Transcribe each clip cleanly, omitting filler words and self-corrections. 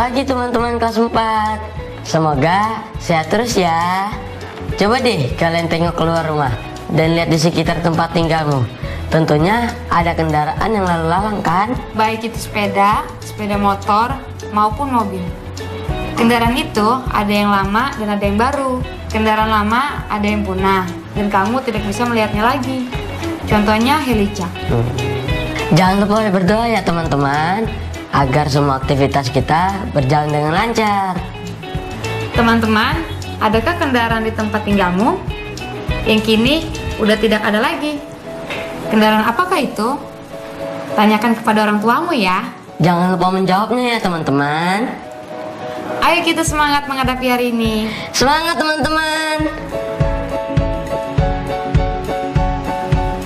Pagi teman-teman kelas 4. Semoga sehat terus ya. Coba deh kalian tengok keluar rumah dan lihat di sekitar tempat tinggalmu. Tentunya ada kendaraan yang lalu lalang kan? Baik itu sepeda, sepeda motor, maupun mobil. Kendaraan itu ada yang lama dan ada yang baru. Kendaraan lama ada yang punah dan kamu tidak bisa melihatnya lagi. Contohnya Helica. Jangan lupa berdoa ya teman-teman, agar semua aktivitas kita berjalan dengan lancar. Teman-teman, adakah kendaraan di tempat tinggalmu yang kini udah tidak ada lagi? Kendaraan apakah itu? Tanyakan kepada orang tuamu ya. Jangan lupa menjawabnya ya teman-teman. Ayo kita semangat menghadapi hari ini. Semangat teman-teman.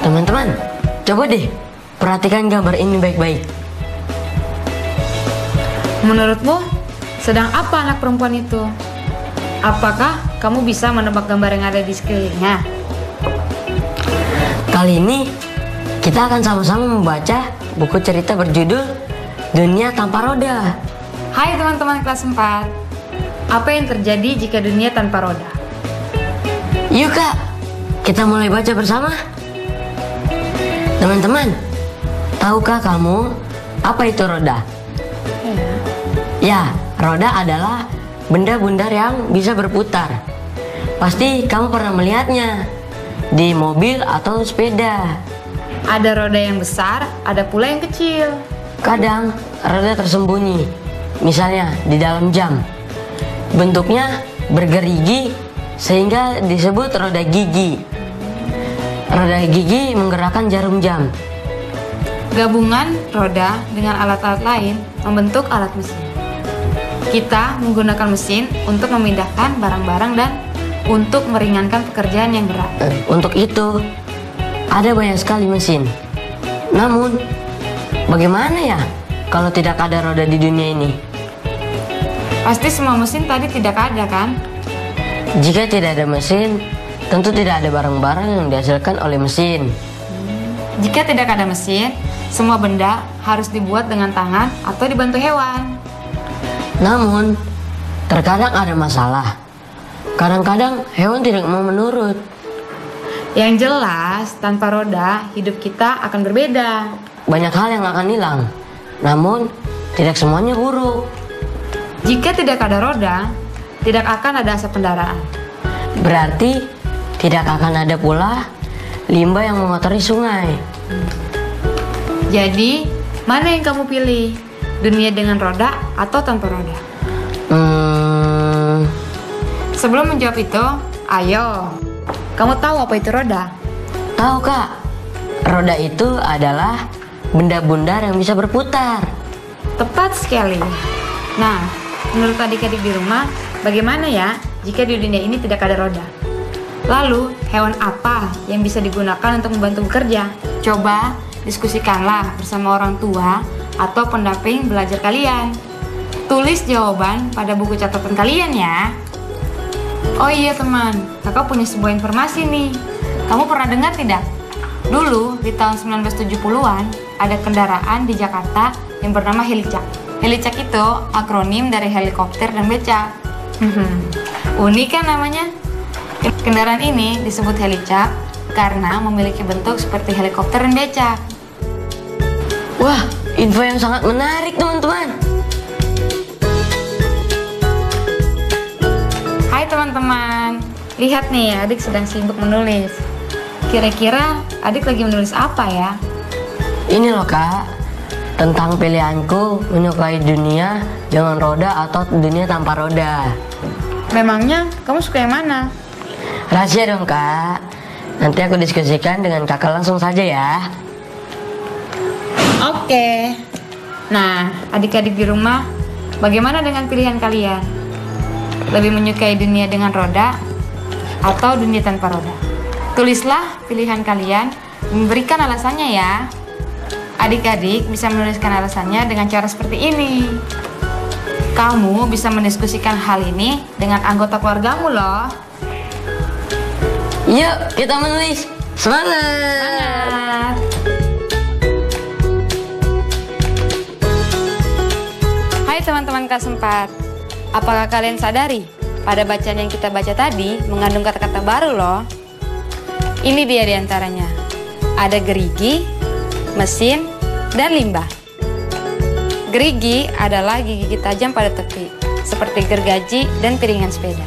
Teman-teman, coba deh perhatikan gambar ini baik-baik. Menurutmu, sedang apa anak perempuan itu? Apakah kamu bisa menebak gambar yang ada di sekelilingnya? Kali ini kita akan sama-sama membaca buku cerita berjudul Dunia Tanpa Roda. Hai teman-teman kelas 4. Apa yang terjadi jika dunia tanpa roda? Yuk kak, kita mulai baca bersama. Teman-teman, tahukah kamu apa itu roda? Ya, roda adalah benda bundar yang bisa berputar. Pasti kamu pernah melihatnya di mobil atau sepeda. Ada roda yang besar, ada pula yang kecil. Kadang roda tersembunyi, misalnya di dalam jam. Bentuknya bergerigi sehingga disebut roda gigi. Roda gigi menggerakkan jarum jam. Gabungan roda dengan alat-alat lain membentuk alat mesin. Kita menggunakan mesin untuk memindahkan barang-barang dan untuk meringankan pekerjaan yang berat. Untuk itu, ada banyak sekali mesin. Namun, bagaimana ya kalau tidak ada roda di dunia ini? Pasti semua mesin tadi tidak ada kan? Jika tidak ada mesin, tentu tidak ada barang-barang yang dihasilkan oleh mesin. Jika tidak ada mesin, semua benda harus dibuat dengan tangan atau dibantu hewan. Namun, terkadang ada masalah. Kadang-kadang hewan tidak mau menurut. Yang jelas, tanpa roda, hidup kita akan berbeda. Banyak hal yang akan hilang. Namun, tidak semuanya buruk. Jika tidak ada roda, tidak akan ada asap kendaraan. Berarti, tidak akan ada pula limbah yang mengotori sungai. Jadi, mana yang kamu pilih? Dunia dengan roda atau tanpa roda? Sebelum menjawab itu, ayo. Kamu tahu apa itu roda? Tahu kak, roda itu adalah benda bundar yang bisa berputar. Tepat sekali. Nah, menurut adik-adik di rumah, bagaimana ya jika di dunia ini tidak ada roda? Lalu, hewan apa yang bisa digunakan untuk membantu bekerja? Coba diskusikanlah bersama orang tua atau pendamping belajar kalian. Tulis jawaban pada buku catatan kalian ya. Oh iya teman, kakak punya sebuah informasi nih. Kamu pernah dengar tidak? Dulu di tahun 1970-an ada kendaraan di Jakarta yang bernama Helicak. Helicak itu akronim dari helikopter dan becak. Unik kan namanya? Kendaraan ini disebut Helicak karena memiliki bentuk seperti helikopter dan becak. Wah, info yang sangat menarik teman-teman. Hai teman-teman, lihat nih adik sedang sibuk menulis. Kira-kira adik lagi menulis apa ya? Ini loh kak, tentang pilihanku menyukai dunia dengan roda atau dunia tanpa roda. Memangnya kamu suka yang mana? Rahasia dong kak, nanti aku diskusikan dengan kakak langsung saja ya. Oke. Nah, adik-adik di rumah, bagaimana dengan pilihan kalian? Lebih menyukai dunia dengan roda atau dunia tanpa roda? Tulislah pilihan kalian, memberikan alasannya ya. Adik-adik bisa menuliskan alasannya dengan cara seperti ini. Kamu bisa mendiskusikan hal ini dengan anggota keluargamu loh. Yuk kita menulis, semangat! Hai teman-teman kelas 4, apakah kalian sadari pada bacaan yang kita baca tadi mengandung kata-kata baru loh? Ini dia diantaranya, ada gerigi, mesin, dan limbah. Gerigi adalah gigi tajam pada tepi, seperti gergaji dan piringan sepeda.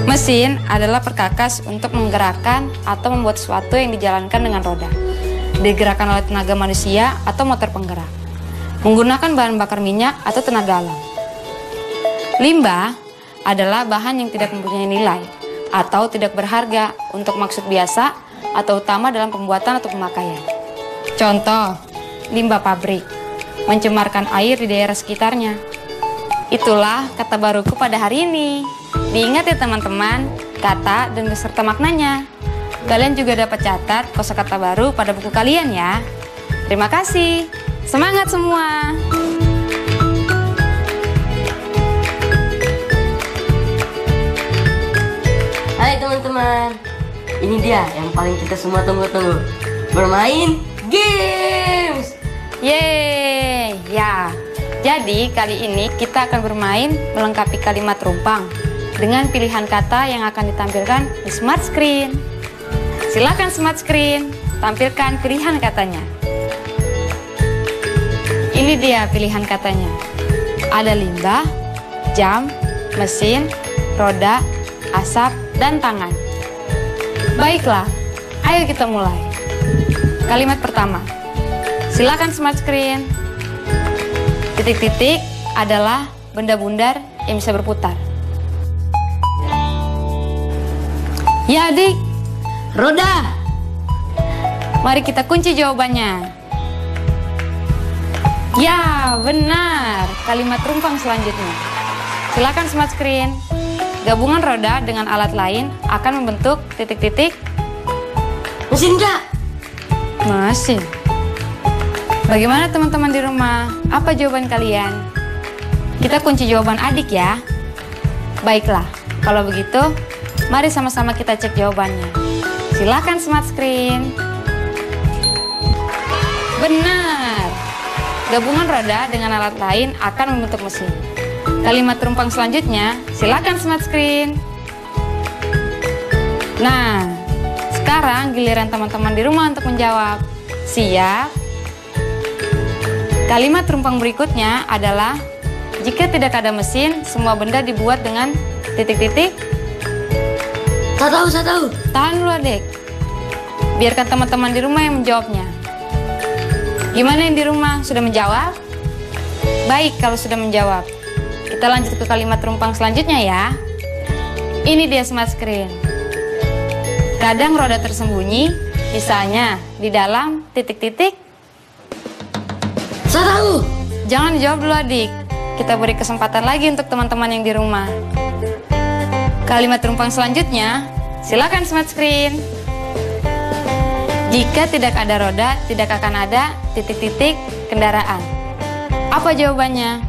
Mesin adalah perkakas untuk menggerakkan atau membuat sesuatu yang dijalankan dengan roda, digerakkan oleh tenaga manusia atau motor penggerak, menggunakan bahan bakar minyak atau tenaga alam. Limbah adalah bahan yang tidak mempunyai nilai atau tidak berharga untuk maksud biasa atau utama dalam pembuatan atau pemakaian. Contoh, limbah pabrik, mencemarkan air di daerah sekitarnya. Itulah kata baruku pada hari ini. Diingat ya teman-teman, kata dan beserta maknanya. Kalian juga dapat catat kosakata baru pada buku kalian ya. Terima kasih. Semangat semua. Hai teman-teman, ini dia yang paling kita semua tunggu-tunggu. Bermain games. Yeay, ya. Jadi kali ini kita akan bermain melengkapi kalimat rumpang dengan pilihan kata yang akan ditampilkan di smart screen. Silakan smart screen, tampilkan pilihan katanya. Ini dia pilihan katanya. Ada limbah, jam, mesin, roda, asap, dan tangan. Baiklah, ayo kita mulai. Kalimat pertama. Silakan smart screen. Titik-titik adalah benda bundar yang bisa berputar. Ya adik, Roda. mari kita kunci jawabannya. Ya, benar. Kalimat rumpang selanjutnya. Silakan smart screen. Gabungan roda dengan alat lain akan membentuk titik-titik. Mesin kak. Mesin. Bagaimana teman-teman di rumah? Apa jawaban kalian? Kita kunci jawaban adik ya. Baiklah, kalau begitu, mari sama-sama kita cek jawabannya. Silakan smart screen. Benar. Gabungan roda dengan alat lain akan membentuk mesin. Kalimat rumpang selanjutnya, silakan smart screen. Nah, sekarang giliran teman-teman di rumah untuk menjawab. Siap? Kalimat rumpang berikutnya adalah, jika tidak ada mesin, semua benda dibuat dengan titik-titik. Saya tahu. Tahan dulu adik. Biarkan teman-teman di rumah yang menjawabnya. Gimana yang di rumah? Sudah menjawab? Baik kalau sudah menjawab. Kita lanjut ke kalimat rumpang selanjutnya ya. Ini dia smart screen. Kadang roda tersembunyi, misalnya di dalam titik-titik. Saya tahu. Jangan dijawab dulu adik. Kita beri kesempatan lagi untuk teman-teman yang di rumah. Kalimat rumpang selanjutnya, silakan smart screen. Jika tidak ada roda, tidak akan ada titik-titik kendaraan. Apa jawabannya?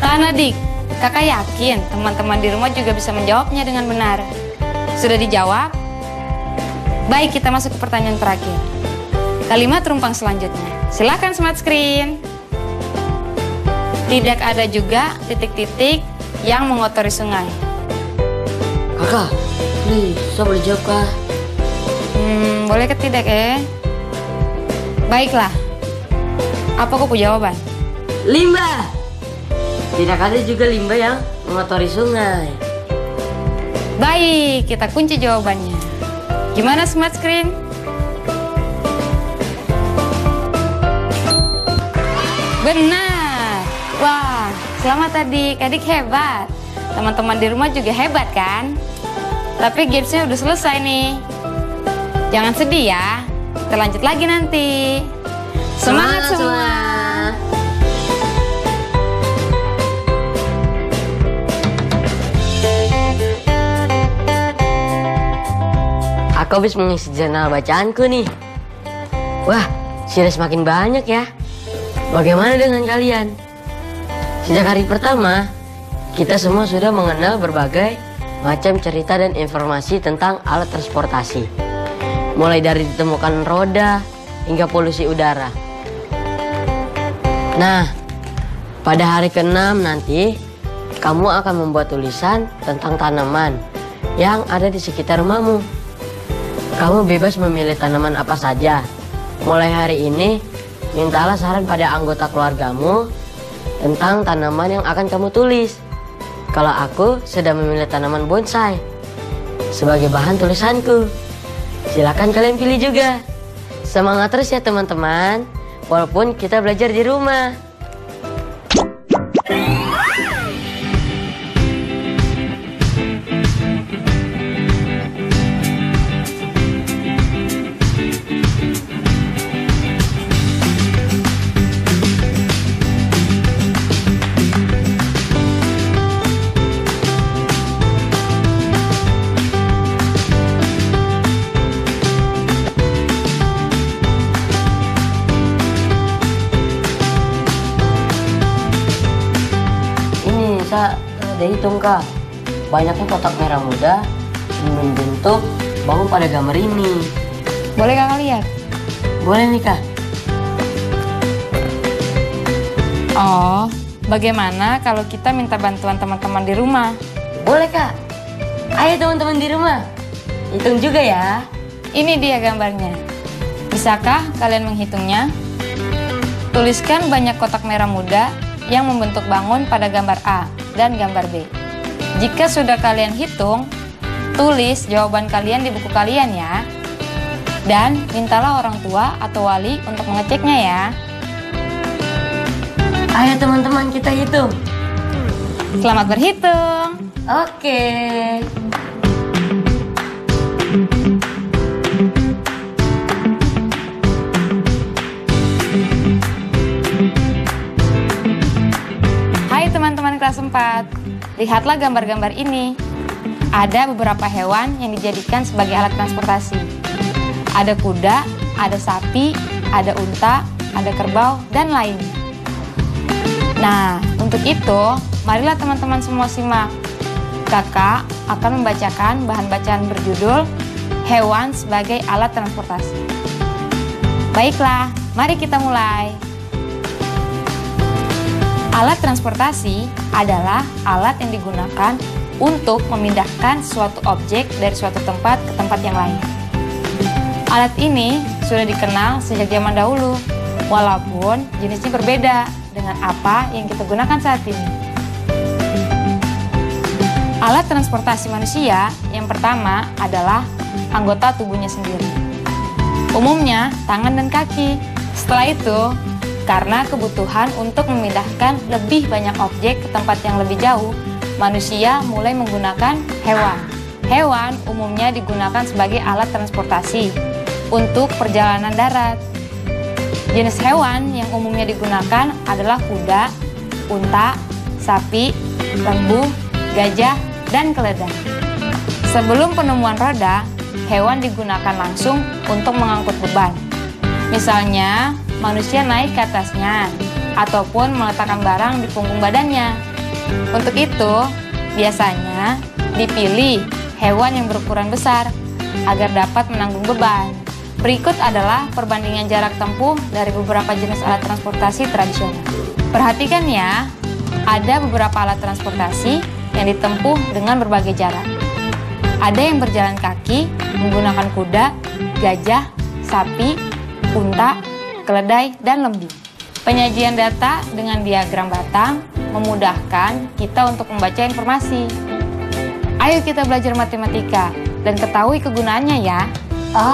Tahan adik, kakak yakin teman-teman di rumah juga bisa menjawabnya dengan benar. Sudah dijawab? Baik, kita masuk ke pertanyaan terakhir. Kalimat rumpang selanjutnya. Silakan smart screen. Tidak ada juga titik-titik yang mengotori sungai. Kakak, ini saya boleh jawab kak? Boleh ke tidak Baiklah. Apa kau punya jawaban? Limbah. Tidak ada juga limbah yang mengotori sungai. Baik, kita kunci jawabannya. Gimana Smart Screen? Benar. Wah, selamat adik-adik, hebat. Teman-teman di rumah juga hebat kan? Tapi gamesnya udah selesai nih. Jangan sedih ya. Kita lanjut lagi nanti. Semangat semua. Aku habis mengisi jurnal bacaanku nih. Wah, sudah semakin banyak ya. Bagaimana dengan kalian? Sejak hari pertama, kita semua sudah mengenal berbagai macam cerita dan informasi tentang alat transportasi. Mulai dari ditemukan roda hingga polusi udara. Nah, pada hari ke-6 nanti, kamu akan membuat tulisan tentang tanaman yang ada di sekitar rumahmu. Kamu bebas memilih tanaman apa saja. Mulai hari ini, mintalah saran pada anggota keluargamu tentang tanaman yang akan kamu tulis. Kalau aku sudah memilih tanaman bonsai sebagai bahan tulisanku. Silakan kalian pilih juga. Semangat terus ya teman-teman, walaupun kita belajar di rumah. Bisa dihitung Kak, banyaknya kotak merah muda membentuk bangun pada gambar ini. Boleh Kakak lihat? Boleh nih Kak. Oh, bagaimana kalau kita minta bantuan teman-teman di rumah? Boleh Kak. Ayo teman-teman di rumah, hitung juga ya. Ini dia gambarnya. Bisakah kalian menghitungnya? Tuliskan banyak kotak merah muda yang membentuk bangun pada gambar A dan gambar B. Jika sudah kalian hitung, tulis jawaban kalian di buku kalian ya. Dan mintalah orang tua atau wali untuk mengeceknya ya. Ayo teman-teman kita hitung. Selamat berhitung. Oke. Teman-teman kelas 4, lihatlah gambar-gambar ini. Ada beberapa hewan yang dijadikan sebagai alat transportasi. Ada kuda, ada sapi, ada unta, ada kerbau, dan lainnya. Nah, untuk itu, marilah teman-teman semua simak. Kakak akan membacakan bahan bacaan berjudul Hewan sebagai Alat Transportasi. Baiklah, mari kita mulai. Alat transportasi adalah alat yang digunakan untuk memindahkan suatu objek dari suatu tempat ke tempat yang lain. Alat ini sudah dikenal sejak zaman dahulu, walaupun jenisnya berbeda dengan apa yang kita gunakan saat ini. Alat transportasi manusia yang pertama adalah anggota tubuhnya sendiri. Umumnya tangan dan kaki. Setelah itu, karena kebutuhan untuk memindahkan lebih banyak objek ke tempat yang lebih jauh, manusia mulai menggunakan hewan. Hewan umumnya digunakan sebagai alat transportasi untuk perjalanan darat. Jenis hewan yang umumnya digunakan adalah kuda, unta, sapi, lembu, gajah, dan keledai. Sebelum penemuan roda, hewan digunakan langsung untuk mengangkut beban. Misalnya, manusia naik ke atasnya, ataupun meletakkan barang di punggung badannya. Untuk itu, biasanya dipilih hewan yang berukuran besar, agar dapat menanggung beban. Berikut adalah perbandingan jarak tempuh dari beberapa jenis alat transportasi tradisional. Perhatikan ya, ada beberapa alat transportasi yang ditempuh dengan berbagai jarak. Ada yang berjalan kaki, menggunakan kuda, gajah, sapi, unta, keledai, dan lembu. Penyajian data dengan diagram batang memudahkan kita untuk membaca informasi. Ayo kita belajar matematika dan ketahui kegunaannya ya.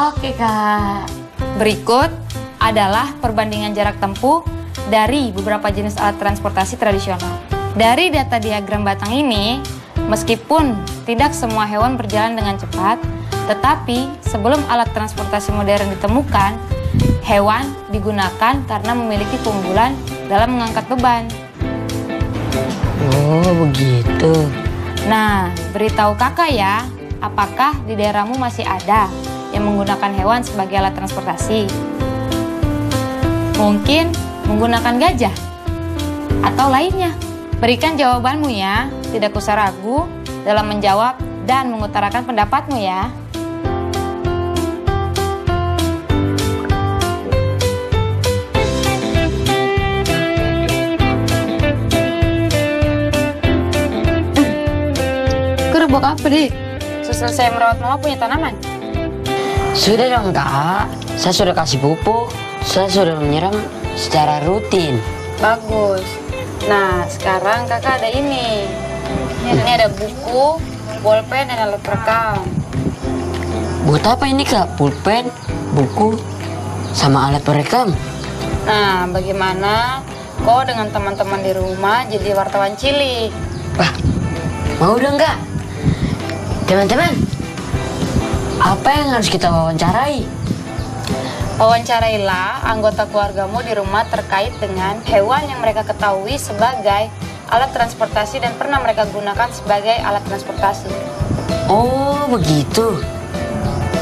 Oke, Kak. Berikut adalah perbandingan jarak tempuh dari beberapa jenis alat transportasi tradisional. Dari data diagram batang ini, meskipun tidak semua hewan berjalan dengan cepat, tetapi sebelum alat transportasi modern ditemukan, hewan digunakan karena memiliki keunggulan dalam mengangkat beban. Oh, begitu. Nah, beritahu kakak ya, apakah di daerahmu masih ada yang menggunakan hewan sebagai alat transportasi? Mungkin menggunakan gajah atau lainnya. Berikan jawabanmu ya, tidak usah ragu dalam menjawab dan mengutarakan pendapatmu ya. Buat apa, Dik? Selesai merawat mama punya tanaman? Sudah dong, Kak. Saya sudah kasih pupuk. Saya sudah menyiram secara rutin. Bagus. Nah, sekarang kakak ada ini. Ini ada buku, bolpen, dan alat perekam. Buat apa ini, Kak? Pulpen, buku, sama alat perekam. Nah, bagaimana kau dengan teman-teman di rumah jadi wartawan cilik? Wah, mau dong, Kak. Teman-teman, apa yang harus kita wawancarai? Wawancarailah anggota keluargamu di rumah terkait dengan hewan yang mereka ketahui sebagai alat transportasi dan pernah mereka gunakan sebagai alat transportasi. Oh, begitu.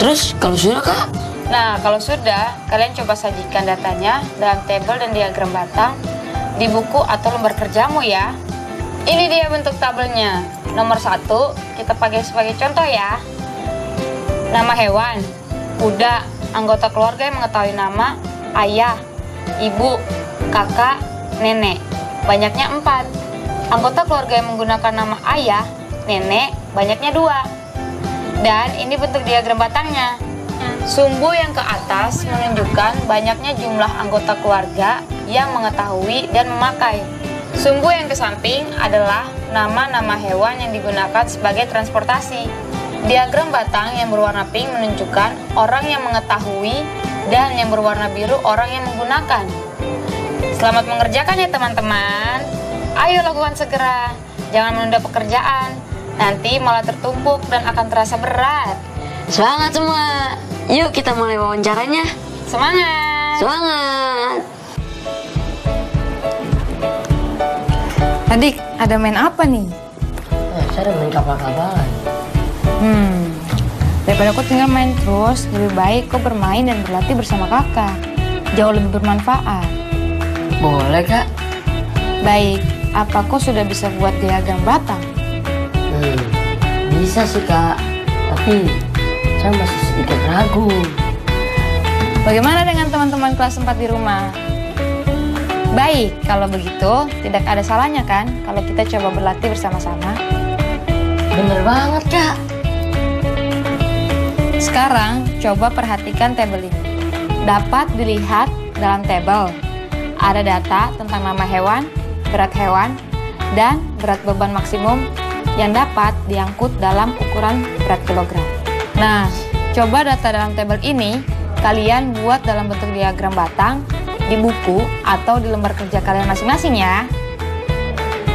Terus kalau sudah, Kak? Nah, kalau sudah, kalian coba sajikan datanya dalam tabel dan diagram batang di buku atau lembar kerjamu ya. Ini dia bentuk tabelnya. Nomor 1, kita pakai sebagai contoh ya. Nama hewan, kuda, anggota keluarga yang mengetahui nama, ayah, ibu, kakak, nenek. Banyaknya 4. Anggota keluarga yang menggunakan nama ayah, nenek, banyaknya 2. Dan ini bentuk diagram batangnya. Sumbu yang ke atas menunjukkan banyaknya jumlah anggota keluarga yang mengetahui dan memakai. Sumbu yang ke samping adalah nama-nama hewan yang digunakan sebagai transportasi. Diagram batang yang berwarna pink menunjukkan orang yang mengetahui dan yang berwarna biru orang yang menggunakan. Selamat mengerjakan ya teman-teman. Ayo lakukan segera. Jangan menunda pekerjaan. Nanti malah tertumpuk dan akan terasa berat. Semangat semua. Yuk kita mulai wawancaranya. Semangat. Semangat. Adik, ada main apa nih? Saya udah main kapal-kapalan. Daripada kau tinggal main terus, lebih baik kau bermain dan berlatih bersama kakak. Jauh lebih bermanfaat. Boleh, Kak? Baik, apa kau sudah bisa buat diagram batang? Bisa sih, Kak. Tapi saya masih sedikit ragu. Bagaimana dengan teman-teman kelas 4 di rumah? Baik, kalau begitu tidak ada salahnya kan kalau kita coba berlatih bersama-sama. Bener banget, Kak. Sekarang coba perhatikan tabel ini. Dapat dilihat dalam tabel ada data tentang nama hewan, berat hewan, dan berat beban maksimum yang dapat diangkut dalam ukuran berat kilogram. Nah, coba data dalam tabel ini kalian buat dalam bentuk diagram batang di buku atau di lembar kerja kalian masing-masing ya.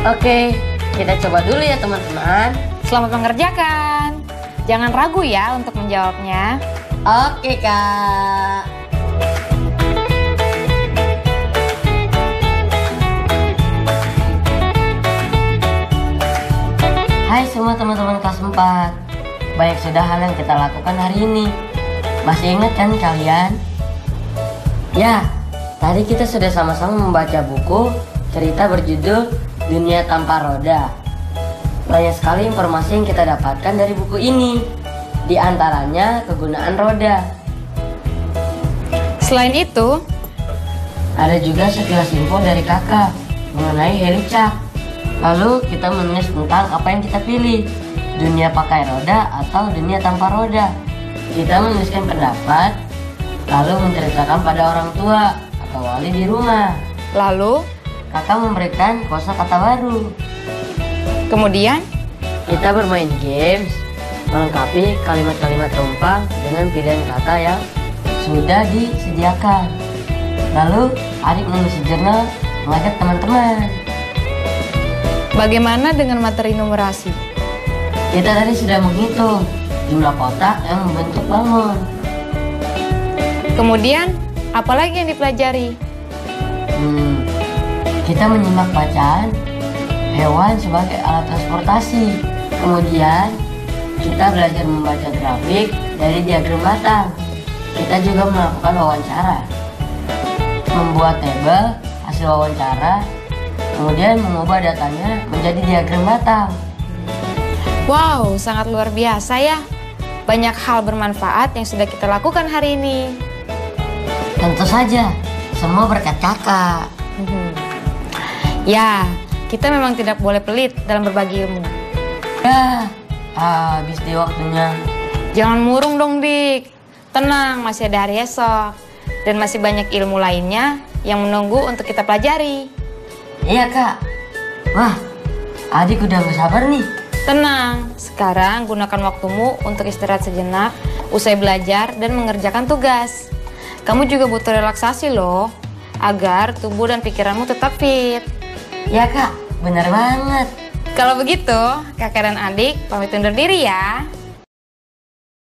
Oke, kita coba dulu ya teman-teman. Selamat mengerjakan. Jangan ragu ya untuk menjawabnya. Oke, Kak. Hai semua teman-teman kelas 4. Banyak sudah hal yang kita lakukan hari ini. Masih ingat kan kalian? Ya, tadi kita sudah sama-sama membaca buku cerita berjudul Dunia Tanpa Roda. Banyak sekali informasi yang kita dapatkan dari buku ini. Di antaranya kegunaan roda. Selain itu, ada juga sekilas info dari kakak mengenai helicak. Lalu kita menulis tentang apa yang kita pilih, dunia pakai roda atau dunia tanpa roda. Kita menuliskan pendapat, lalu menceritakan pada orang tua atau wali di rumah. lalu, Kakak memberikan kosakata baru. kemudian, Kita bermain games, melengkapi kalimat-kalimat tumpang dengan pilihan kata yang sudah disediakan. Lalu adik mengisi jurnal mengajak teman-teman. Bagaimana dengan materi numerasi? Kita tadi sudah menghitung jumlah kotak yang membentuk balon. Kemudian, apa lagi yang dipelajari? Kita menyimak bacaan hewan sebagai alat transportasi. Kemudian kita belajar membaca grafik dari diagram batang. Kita juga melakukan wawancara, membuat tabel hasil wawancara, kemudian mengubah datanya menjadi diagram batang. Wow, sangat luar biasa ya. Banyak hal bermanfaat yang sudah kita lakukan hari ini. Tentu saja, semua berkat kakak. Ya, kita memang tidak boleh pelit dalam berbagi ilmu. Ya, habis di waktunya. Jangan murung dong, Dik. Tenang, masih ada hari esok. Dan masih banyak ilmu lainnya yang menunggu untuk kita pelajari. Iya, Kak. Wah, adik udah gak sabar nih. Tenang, sekarang gunakan waktumu untuk istirahat sejenak, usai belajar dan mengerjakan tugas. Kamu juga butuh relaksasi loh, agar tubuh dan pikiranmu tetap fit. Ya, Kak, benar banget. Kalau begitu, kakak dan adik pamit undur diri ya.